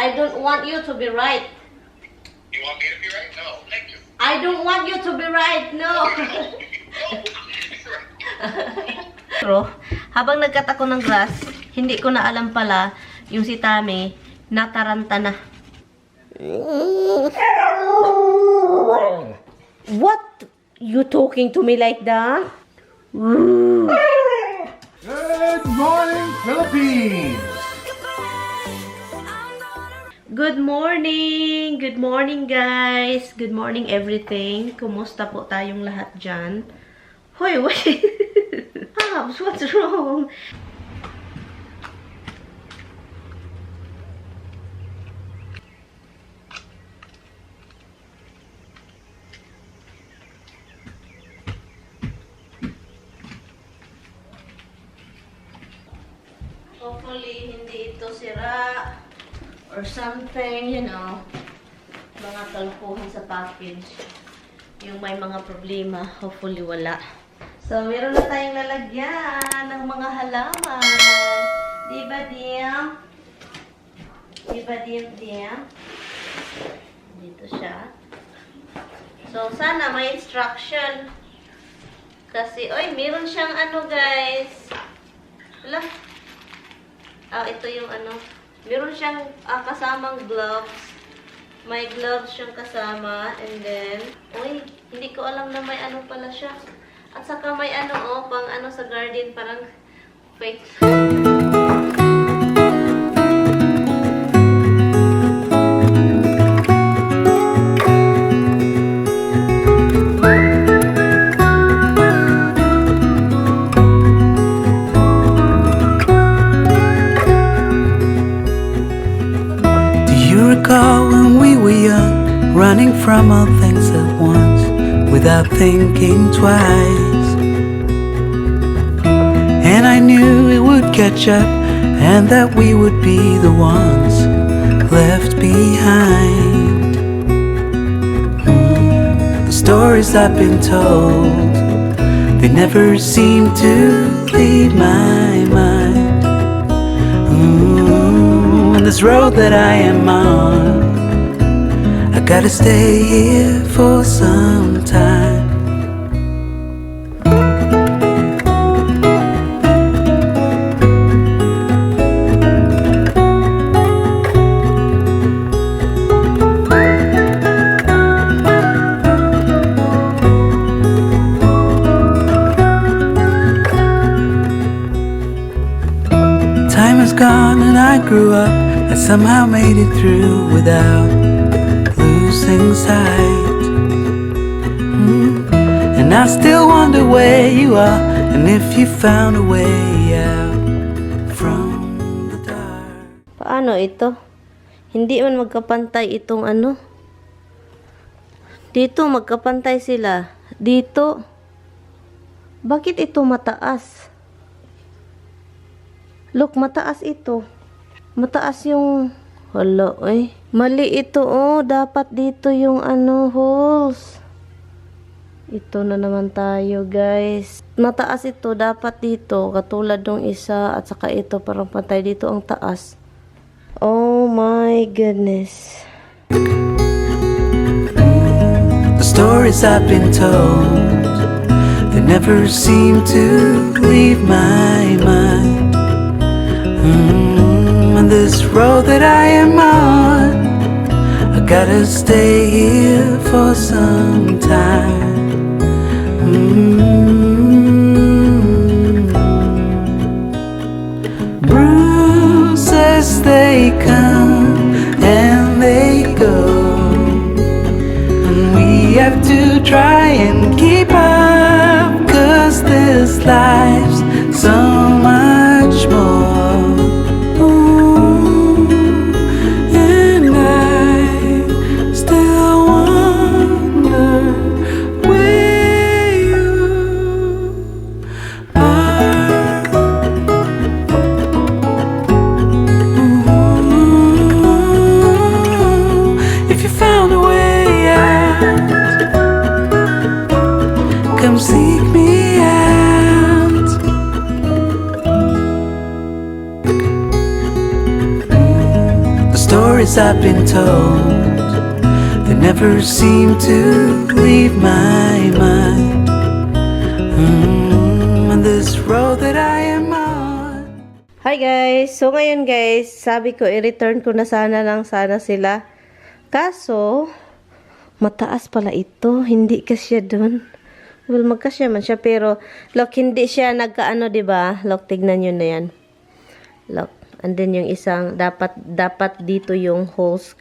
I don't want you to be right. You want me to be right? No, thank you. I don't want you to be right. No. Pero, habang nagkat ako ng grass, hindi ko na alam pala yung si Tami nataranta na. What? You talking to me like that? Good morning, Philippines! Good morning! Good morning, guys! Good morning, everything. Kumusta po tayong lahat dyan? Hoy, wait! Habs, what's wrong? Hopefully, hindi ito sira or something, you know. Mga kalkuhan sa package. Yung may mga problema, hopefully wala. So, meron na tayong lalagyan ng mga halaman. Diba, Diam? Diba, Diam? Dito siya. So, sana may instruction. Kasi, oy, meron siyang ano, guys. Wala. Ito yung ano. Meron siyang kasamang gloves. May gloves siyang kasama. And then, uy, hindi ko alam na may ano pala siya. At saka may ano, pang ano sa garden, parang fake. When we were young, running from all things at once, without thinking twice. And I knew it would catch up, and that we would be the ones left behind. The stories I've been told, they never seem to leave my mind. On this road that I am on, I gotta stay here for some time. Time has gone and I grew up. I somehow made it through without losing sight. And I still wonder where you are, and if you found a way out from the dark. Paano ito? Hindi man magkapantay itong ano. Dito magkapantay sila. Dito. Bakit ito mataas? Look, mataas ito. Mataas yung, wala eh. Mali ito, oh. Dapat dito yung ano, holes. Ito na naman tayo, guys. Mataas ito, dapat dito. Katulad ng isa, at saka ito, parang pantay dito ang taas. Oh my goodness. The stories I've been told, they never seem to leave my mind. On this road that I am on, I gotta stay here for some time. Bruises, they come and they go, and we have to try and keep up, 'cause this life's so much more. stories I've been told, they never seem to leave my mind. On this road that I am on. Hi guys! So ngayon guys, sabi ko i-return ko na sana sila. Kaso, mataas pala ito. Hindi kasya dun. Well, magkasya man siya. Pero, look, hindi siya nagkaano, diba? Look, tignan nyo na yan. Look. And then yung isang, dapat dito yung holes.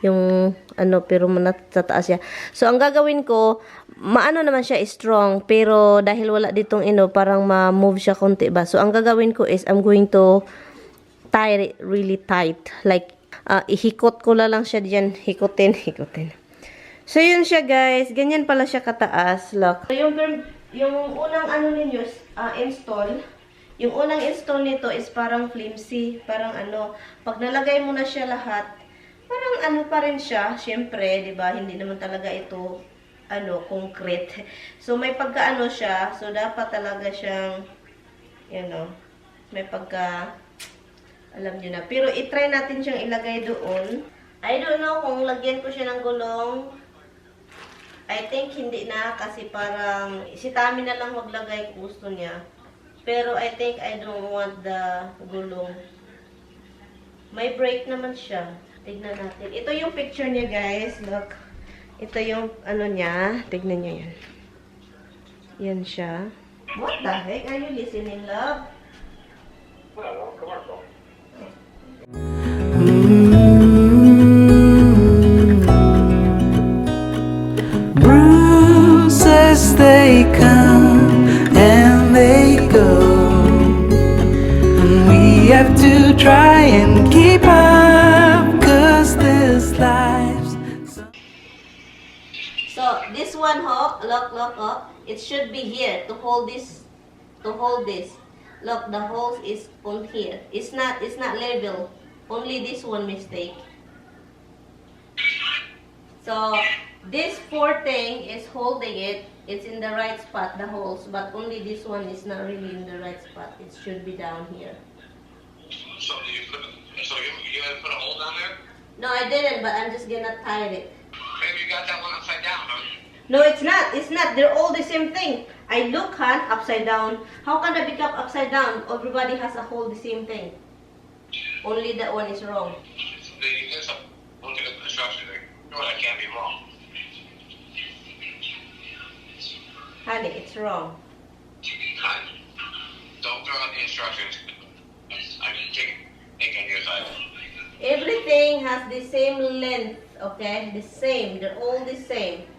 Yung, pero sa taas siya. So, ang gagawin ko, maano naman siya strong. Pero, dahil wala ditong parang ma-move siya konti ba. So, ang gagawin ko is, I'm going to tie it really tight. Like, ihikot ko lang siya diyan. Hikutin. So, yun siya, guys. Ganyan pala siya kataas. Look. So, yung unang ninyo, install, yung unang install nito is parang flimsy. Parang pag nalagay mo na siya lahat, parang pa rin siya. Siyempre, di ba? Hindi naman talaga ito, concrete. So, may pagka siya. So, dapat talaga siyang, may pagka, alam nyo na. Pero, itry natin siyang ilagay doon. I don't know kung lagyan ko siya ng gulong. I think hindi na kasi parang si Tami na lang maglagay kung gusto niya. Pero I think I don't want the gulong. May brake naman siya. Tignan natin. Ito yung picture niya, guys. Look. Ito yung niya. Tignan niyo yan. Yan siya. What the heck? Are you listening, love? Well, commercial. Bruises, they come and they go, and we have to try and keep up, 'cause this life's So, this one, look, it should be here to hold this, Look, the holes is on here. It's not level. Only this one mistake. So, this 4 thing is holding it. It's in the right spot, the holes. But only this one is not really in the right spot. It should be down here. So you gonna put a hole down there? No, I didn't, but I'm just gonna tie it. Maybe you got that one upside down, huh? No, it's not. It's not. They're all the same thing. I look, upside down. How can I pick up upside down? Everybody has a whole the same thing. Only that one is wrong. You get some, look at the instructions. No, that can't be wrong. Honey, it's wrong. Don't throw out the instructions. I mean, take on your side. Everything has the same length, okay? The same. They're all the same.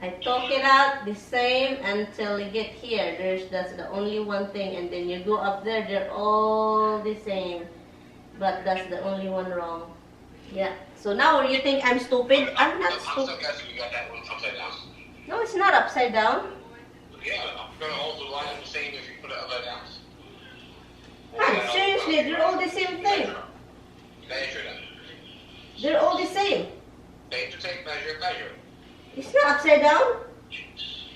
I talk it out the same until you get here. That's the only one thing. And then you go up there, they're all the same. But that's the only one wrong. Yeah. So now you think I'm stupid? I'm not I'm still stupid. guessing you got that one upside down. No, it's not upside down. Yeah, I'm gonna hold the line the same if you put it upside down. Man, seriously, they're all the same thing. Measure them. They're all the same. Take the tape measure, measure. It's not upside down.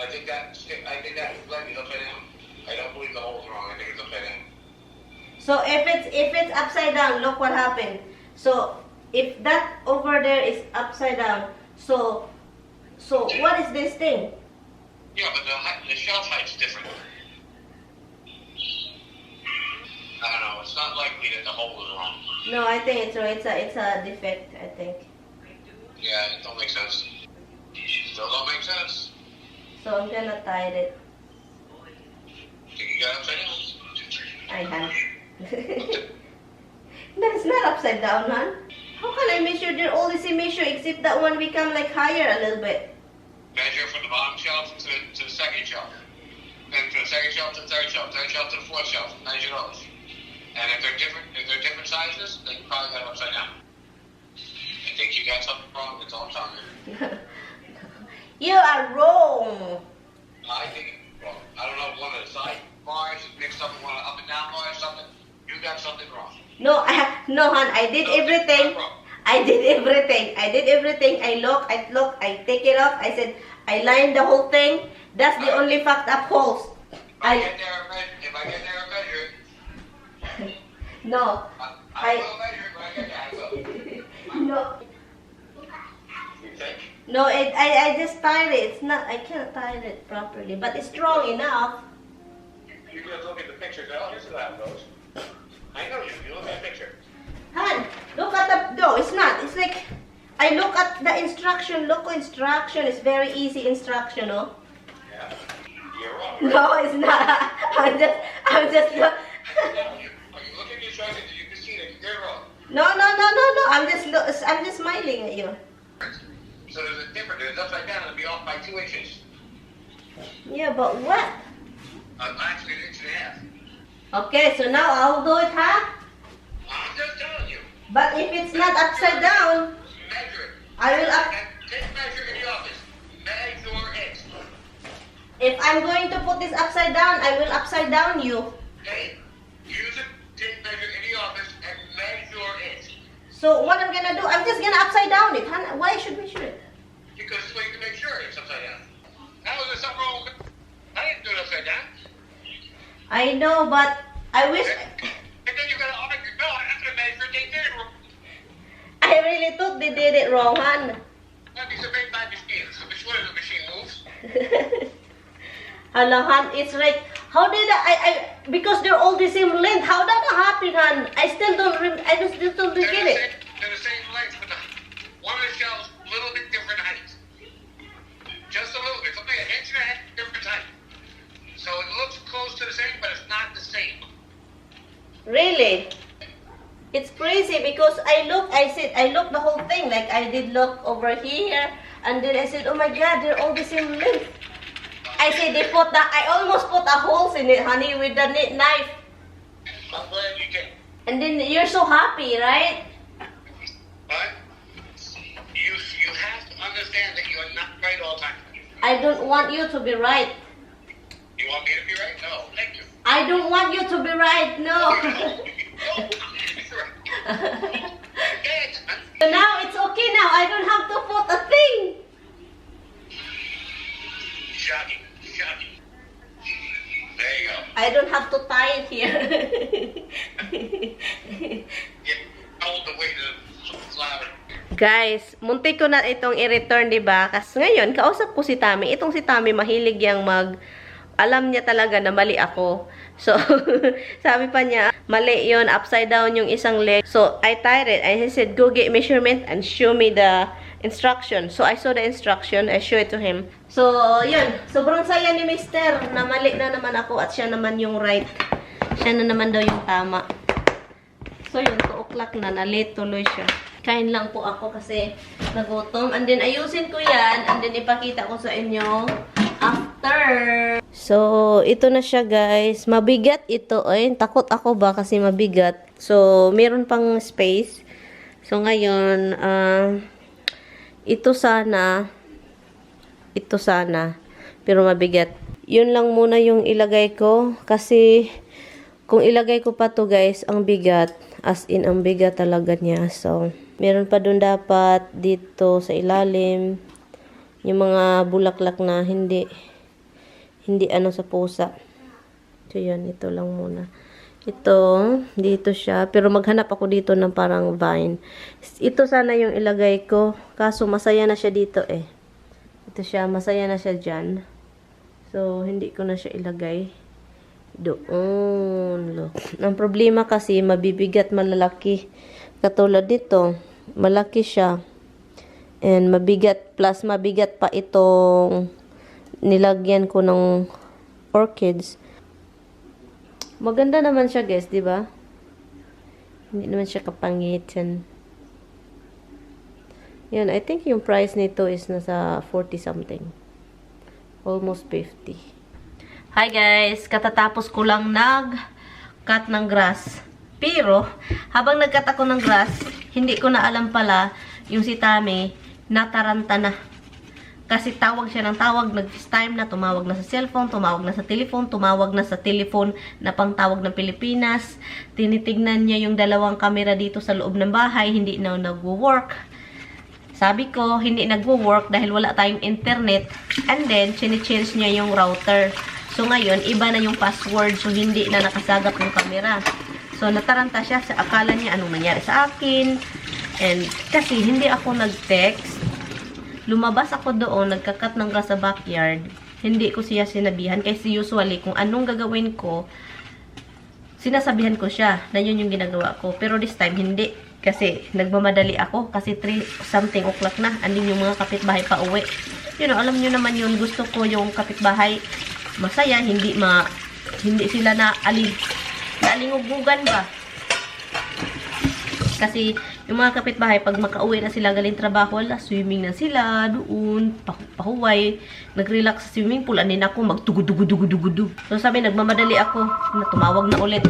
I think that leg is upside down. I don't believe the hole's wrong. I think it's upside down. So if it's upside down, look what happened. So if that over there is upside down, so what is this thing? Yeah, but the shelf height's different. I don't know. It's not likely that the hole is wrong. No, I think it's right. It's a defect, I think. Yeah, it don't make sense. Still don't make sense. So I'm gonna tie it. Think you got it upside down? I have. That's not upside down, hon. How can I measure? They're all the same measure except that one become like higher a little bit. Measure from the bottom shelf to the second shelf. Then from the second shelf to the third shelf to the fourth shelf. Measure those. And if they're different sizes, then you probably got it upside down. I think you got something wrong. That's all I'm telling you. You are wrong. I think it's wrong. I don't know if one of the side bars is mixed up with one of the up and down bars or something. You got something wrong. No, no, hon. I did everything. I did everything. I look, I take it off. I said, I lined the whole thing. That's the only fucked up holes. If I get there and measure it, No. I will measure it when I get there. I will. No. You think? No, I just tied it. It's not, I can't tie it properly, but it's strong enough. You just look at the pictures. Oh, here's how that goes. I know you. You look at the picture. Han, look at the, no, it's not. It's like, I look at the instruction. Look, instruction is very easy instruction, no? Yeah. You're wrong. Right? No, it's not. I'm just, No, you look at the instructions and you can see that you're wrong. no. I'm just smiling at you. So there's a difference. It's upside down. It'll be off by 2 inches. Yeah, but what? Actually, an inch and a half. Okay, so now I'll do it, huh? I'm just telling you. But if it's not upside down, Measure it. I will up. Take measure in the office. Measure it. If I'm going to put this upside down, I will upside down you. Okay? Use it. Take measure in the office and measure it. So what I'm gonna do, I'm just gonna upside down it. Huh? Why should we shoot it? Because so you can make sure it's upside down. Now is there something wrong with it? I didn't do it upside down. I know, but I wish. And then you're gonna argue, no, I have to measure it. They did it wrong. I really thought they did it wrong, Han. Well, these are made by machines. So which way the machine moves? Hello, Han. It's like, how did I because they're all the same length. How did that happen, Han? I still don't. I just don't get it. They're the same length, but one of the shells a little bit different height. Just a little bit. It's only an inch and a half different height. So it looks close to the same, but it's not the same. Really? It's crazy because I look the whole thing. Like I did look over here, and then I said, oh my God, they're all the same length. I said I almost put a holes in it, honey, with the knife. I'm glad you did. And then you're so happy, right? But you have to understand that you are not right all the time. I don't want you to be right. You want me to be right? No, thank you. I don't want you to be right, no. So now it's okay now. I don't have to put a thing. Shocking. There you go. I don't have to tie it here. Get all the way to the flower. Guys, muntik ko na itong i-return, diba? Kasi ngayon, kausap ko si Tami. Itong si Tami, mahilig yang alam niya talaga na mali ako. So, sabi pa niya, mali yon, upside down yung isang leg. So, I tied it. I said, go get measurement and show me the instruction. So, I saw the instruction. I show it to him. So, yun. Sobrang saya ni Mister na mali na naman ako at siya naman yung right. Siya na naman daw yung tama. So, yun. 2 o'clock na. Na-late tuloy siya. Kain lang po ako kasi nagutom. And then, ayusin ko yan. And then, ipakita ko sa inyo after. So, ito na siya, guys. Mabigat ito. Ay, takot ako ba kasi mabigat. So, meron pang space. So, ngayon, ito sana. Pero mabigat. Yun lang muna yung ilagay ko. Kasi, kung ilagay ko pa to, guys, ang bigat. As in, ang bigat talaga niya. So, meron pa dun dapat dito sa ilalim. Yung mga bulaklak na hindi ano sa pusa. So, yun. Ito lang muna. Ito, dito siya. Pero maghanap ako dito ng parang vine. Ito sana yung ilagay ko. Kaso, masaya na siya dito eh. Ito siya. Masaya na siya dyan. So, hindi ko na siya ilagay. Doon. Look. Ang problema kasi, mabibigat, malalaki. Katulad nito. Malaki siya. And mabigat. Plus, mabigat pa itong nilagyan ko ng orchids. Maganda naman siya, guys, di ba? Hindi naman siya kapangit yan. Yan, I think yung price nito is nasa 40 something. Almost 50. Hi guys, katatapos ko lang nag-cut ng grass. Pero, habang nag-cut ako ng grass, hindi ko na alam pala yung si Tami nataranta na. Kasi tawag siya ng tawag, nag-FaceTime na, tumawag na sa cellphone, tumawag na sa telephone, tumawag na sa telephone na pangtawag ng Pilipinas. Tinitignan niya yung 2 camera dito sa loob ng bahay, hindi na nagwo-work. Sabi ko, hindi nagwo-work dahil wala tayong internet. And then, chine-change niya yung router. So, ngayon, iba na yung password. So, hindi na nakasagap yung camera. So, nataranta siya. Sa akala niya anong nangyari sa akin. And, kasi hindi ako nag-text. Lumabas ako doon, nagkakat ng grass sa backyard. Hindi ko siya sinabihan. Kasi usually, kung anong gagawin ko, sinasabihan ko siya na yun yung ginagawa ko. Pero this time, hindi. Kasi, nagmamadali ako. Kasi 3-something o'clock na. Andin yung mga kapitbahay pa uwi. You know, alam nyo naman yun. Gusto ko yung kapitbahay masaya. Hindi sila naalingugbugan ba? Kasi, yung mga kapitbahay, pag makauwi na sila galing trabaho, swimming na sila doon, pahuway, nag-relax sa swimming pool, anin ako, magtugudugudugudugudug. So, sabi, nagmamadali ako, na tumawag na ulit.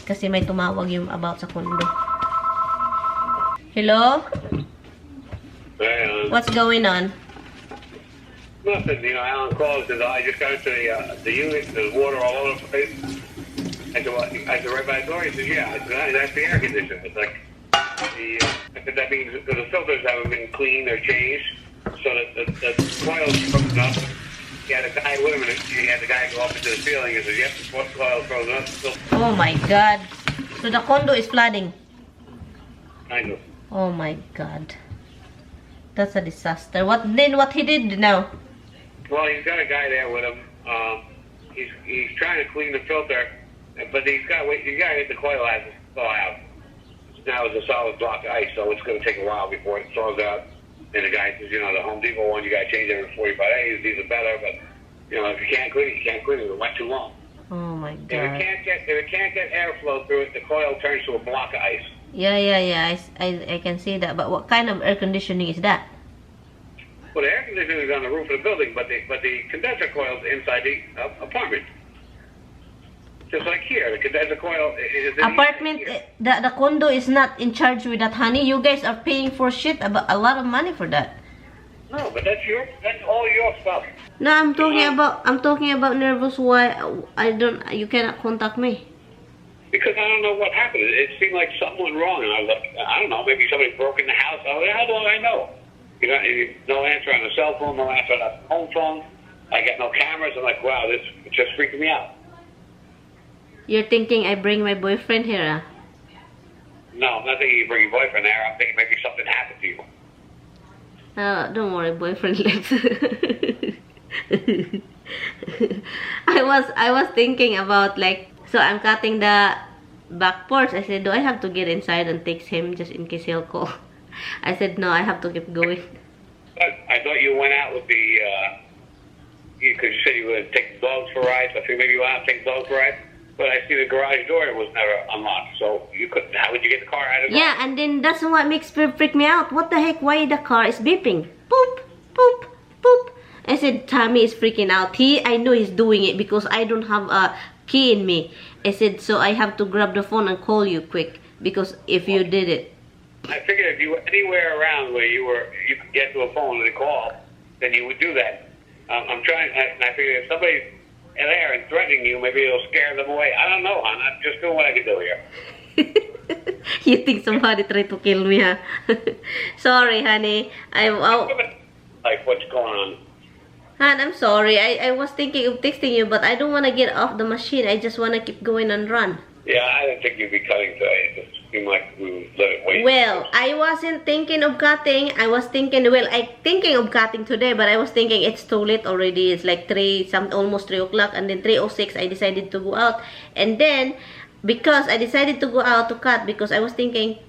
Kasi may tumawag yung about sa condo. Hello? What's going on? Nothing, you know, Alan called and I just got into the unit, there's water all over the place. I said, right by the door, he said, yeah. I said, that's the air conditioner. It's like, I said, that means the filters haven't been cleaned or changed, so that the coil's frozen up. He had a guy with him, and he had the guy go up into the ceiling and said, yep, the coil's frozen up. Oh my God. So the condo is flooding? I know. Oh my God. That's a disaster. What he did now? Well, he's got a guy there with him. He's trying to clean the filter, but he's got to hit the coil out to thaw out. Now it's a solid block of ice, so it's going to take a while before it thaws out. And the guy says, you know, the Home Depot one, you got to change every 45 days. These are better, but you know, if you can't clean it, you can't clean it. It went too long. Oh my If God. it can't get airflow through it, the coil turns to a block of ice. Yeah. I can see that. But what kind of air conditioning is that? Well, the air conditioning is on the roof of the building, but the condenser coil is inside the apartment. Just like here, the condenser coil is in Apartment, the condo is not in charge with that, honey. You guys are paying for shit, about a lot of money for that. No, but that's all your stuff. No, I'm talking about nervous. Why you cannot contact me? Because I don't know what happened. It seemed like something went wrong, and I was like, I don't know, maybe somebody broke in the house. How do I know? You know, no answer on the cell phone, no answer on the home phone. I got no cameras. I'm like, wow, this just freaking me out. You're thinking I bring my boyfriend here, huh? No, I'm not thinking you bring your boyfriend there. I'm thinking maybe something happened to you. Don't worry, boyfriend left. I was thinking about, like, so I'm cutting the back porch. I said, do I have to get inside and text him just in case he'll call? I said, no, I have to keep going. I thought you went out with the, because you said you would take the dogs for rides. I think maybe you went out to take the dogs for rides. But I see the garage door was never unlocked, so you couldn't. How would you get the car out of the garage? Yeah, and then that's what makes freak me out. What the heck? Why the car is beeping? Boop, boop, boop. I said, Tommy is freaking out. I know he's doing it because I don't have a key in me. I said, so I have to grab the phone and call you quick because if you did it. I figured if you were anywhere around where you could get to a phone and call, then you would do that. I'm trying, and I figured if somebody's there and threatening you, maybe it'll scare them away. I don't know, hon. I'm just doing what I can do here. You think somebody tried to kill me, huh? Sorry, honey. Like, what's going on? Han, I'm sorry. I was thinking of texting you, but I don't want to get off the machine. I just want to keep going and run. Yeah, I didn't think you'd be cutting today. It just seemed like we would let it wait. Well, I wasn't thinking of cutting. I was thinking, thinking of cutting today, but I was thinking it's too late already. It's like almost 3 o'clock, and then 3:06 I decided to go out. And then, because I decided to go out to cut, because I was thinking,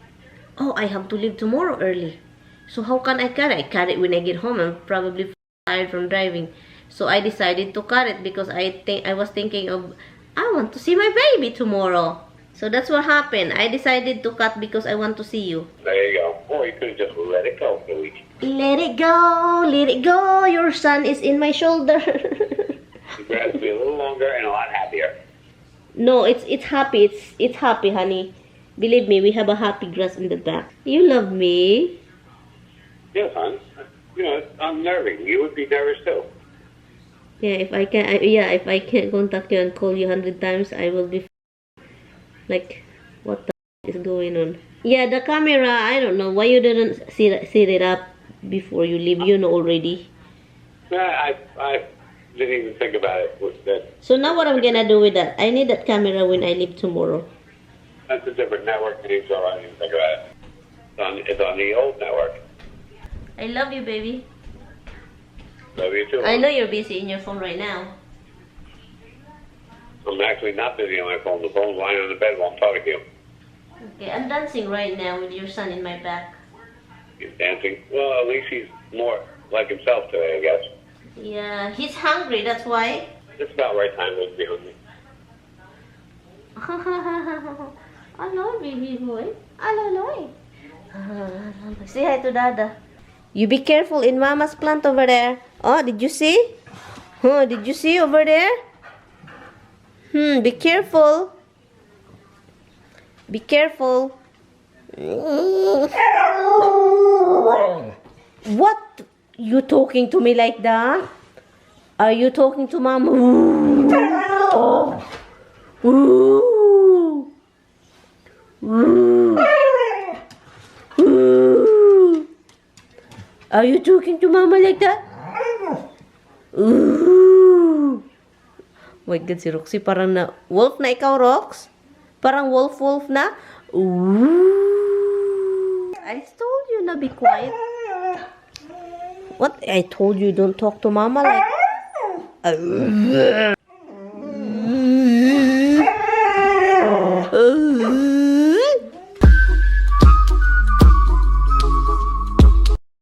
oh, I have to leave tomorrow early. So how can I cut it? I cut it when I get home. I'm probably tired from driving. So I decided to cut it because I was thinking of, I want to see my baby tomorrow. So that's what happened. I decided to cut because I want to see you. There you go. Or you could have just let it go for a week. Let it go, let it go. Your son is in my shoulder. The grass will be a little longer and a lot happier. No, it's happy. It's happy, honey. Believe me, we have a happy grass in the back. You love me. Yes, hon. You know, it's unnerving. You would be nervous too. Yeah, if I can't contact you and call you 100 times, I will be like, what the is going on? Yeah, the camera, I don't know why you didn't set it up before you leave. You know already. I Didn't even think about it. So now what I'm gonna do with that? I need that camera when I leave tomorrow. That's a different network name, so I didn't even think about it. It's on the old network. I love you, baby. Love you too. I know you're busy in your phone right now. I'm actually not busy on my phone. The phone's lying on the bed while I'm talking to you. Okay, I'm dancing right now with your son in my back. He's dancing. Well, at least he's more like himself today, I guess. Yeah, he's hungry, that's why. It's about right time to be hungry. Hello, baby boy. Hello. Say hi to Dada. You be careful in Mama's plant over there. Oh, did you see? Huh, did you see over there? Be careful. Be careful. What? You talking to me like that? Are you talking to Mom? Are you talking to Mama like that? My God, si Roxy parang na... Wolf na ikaw, Rox? Parang wolf na? I told you na be quiet. What? I told you don't talk to Mama like...